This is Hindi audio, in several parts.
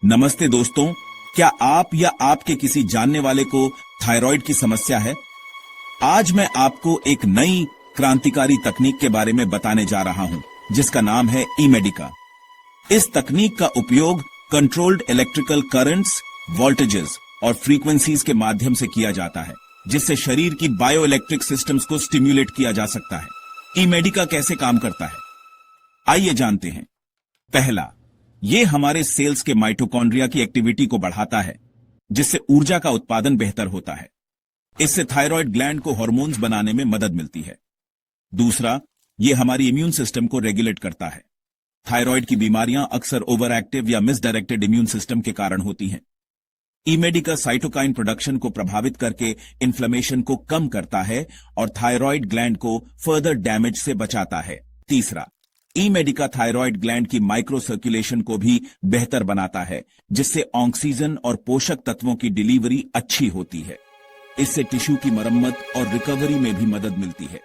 नमस्ते दोस्तों, क्या आप या आपके किसी जानने वाले को थायराइड की समस्या है? आज मैं आपको एक नई क्रांतिकारी तकनीक के बारे में बताने जा रहा हूं, जिसका नाम है ई-मेडिका। इस तकनीक का उपयोग कंट्रोल्ड इलेक्ट्रिकल करंट्स, वोल्टेजेस और फ्रीक्वेंसीज के माध्यम से किया जाता है, जिससे शरीर की बायो इलेक्ट्रिक सिस्टम्स को स्टिम्युलेट किया जा सकता है। ई-मेडिका कैसे काम करता है, आइए जानते हैं। पहला, ये हमारे सेल्स के माइटोकॉन्ड्रिया की एक्टिविटी को बढ़ाता है, जिससे ऊर्जा का उत्पादन बेहतर होता है। इससे थायराइड ग्लैंड को हार्मोन्स बनाने में मदद मिलती है। दूसरा, ये हमारी इम्यून सिस्टम को रेगुलेट करता है। थायराइड की बीमारियां अक्सर ओवर एक्टिव या मिसडायरेक्टेड इम्यून सिस्टम के कारण होती हैं। ई-मेडिका साइटोकाइन प्रोडक्शन को प्रभावित करके इन्फ्लेमेशन को कम करता है और थायराइड ग्लैंड को फर्दर डैमेज से बचाता है। तीसरा, ई-मेडिका थायराइड ग्लैंड की माइक्रो सर्कुलेशन को भी बेहतर बनाता है, जिससे ऑक्सीजन और पोषक तत्वों की डिलीवरी अच्छी होती है। इससे टिश्यू की मरम्मत और रिकवरी में भी मदद मिलती है।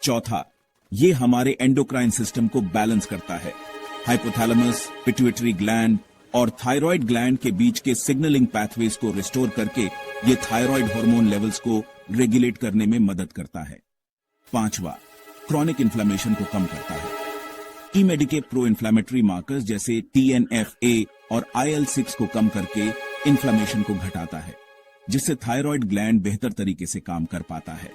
चौथा, ये हमारे एंडोक्राइन सिस्टम को बैलेंस करता है। हाइपोथैलेमस, पिट्यूटरी ग्लैंड और थायराइड ग्लैंड के बीच के सिग्नलिंग पाथवेज को रिस्टोर करके ये थायराइड हार्मोन लेवल्स को रेगुलेट करने में मदद करता है। पांचवा, क्रॉनिक इन्फ्लेमेशन को कम करता है। ई-मेडिके प्रो इन्फ्लेमेटरी मार्कर्स जैसे TNF-A और IL-6 को कम करके इन्फ्लेमेशन को घटाता है, जिससे थायराइड ग्लैंड बेहतर तरीके से काम कर पाता है।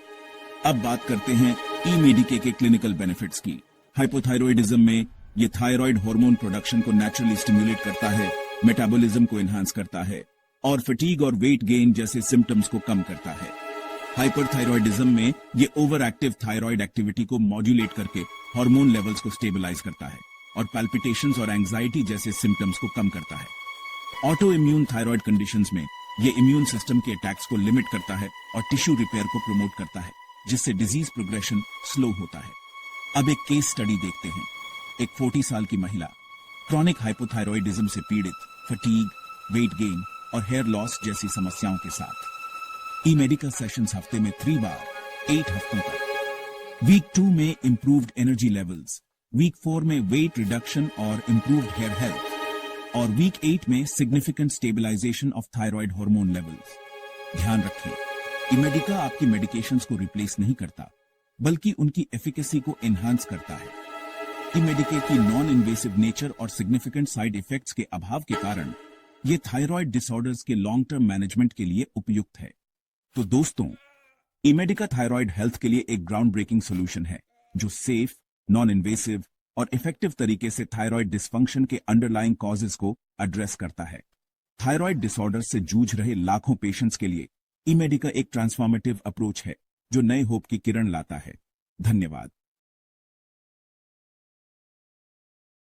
अब बात करते हैं ई-मेडिके के क्लिनिकल बेनिफिट्स की। हाइपोथायरॉयडिज्म में ये थायराइड हार्मोन प्रोडक्शन को नेचुरली स्टिम्युलेट करता है, मेटाबॉलिज्म को एनहांस करता है और फटीग और वेट गेन जैसे सिम्टम्स को कम करता है। हाइपरथायरॉयडिज्म में ये ओवर एक्टिव थायराइड एक्टिविटी को मॉड्यूलेट करके हार्मोन लेवल्स को स्टेबलाइज करता है और पैल्पिटेशंस और एंजाइटी जैसे सिम्टम्स को कम करता है। ऑटो इम्यून थायराइड कंडीशंस में ये इम्यून सिस्टम के अटैक्स को लिमिट करता है और टिश्यू रिपेयर को प्रमोट करता है, जिससे डिजीज प्रोग्रेशन स्लो होता है। अब एक केस स्टडी देखते हैं। एक 40 साल की महिला क्रॉनिक हाइपोथायरॉयडिज्म से पीड़ित, फटीग, वेट गेन और हेयर लॉस जैसी समस्याओं के साथ। ई-मेडिका सेशंस हफ्ते में 3 बार 8 हफ्तों तक। वीक 2 में इंप्रूव्ड एनर्जी लेवल्स, वीक 4 में वेट रिडक्शन और इंप्रूव्ड हेयर हेल्थ और वीक 8 में significant stabilization of thyroid hormone levels. ध्यान रखिए, ई-मेडिका आपकी मेडिकेशंस को रिप्लेस नहीं करता, बल्कि उनकी एफिकेसी को एनहांस करता है। ई-मेडिके की नॉन इन्वेसिव नेचर और सिग्निफिकेंट साइड इफेक्ट्स के अभाव के कारण ये थायराइड डिसऑर्डर्स के लॉन्ग टर्म मैनेजमेंट के लिए उपयुक्त है। तो दोस्तों, ई-मेडिका थायराइड हेल्थ के लिए एक ग्राउंड ब्रेकिंग सोल्यूशन है, जो सेफ, नॉन इन्वेसिव और इफेक्टिव तरीके से थायराइड डिसफंक्शन के अंडरलाइंग कॉजेज को एड्रेस करता है। थायराइड डिसऑर्डर से जूझ रहे लाखों पेशेंट्स के लिए ई-मेडिका एक ट्रांसफॉर्मेटिव अप्रोच है, जो नए होप की किरण लाता है। धन्यवाद।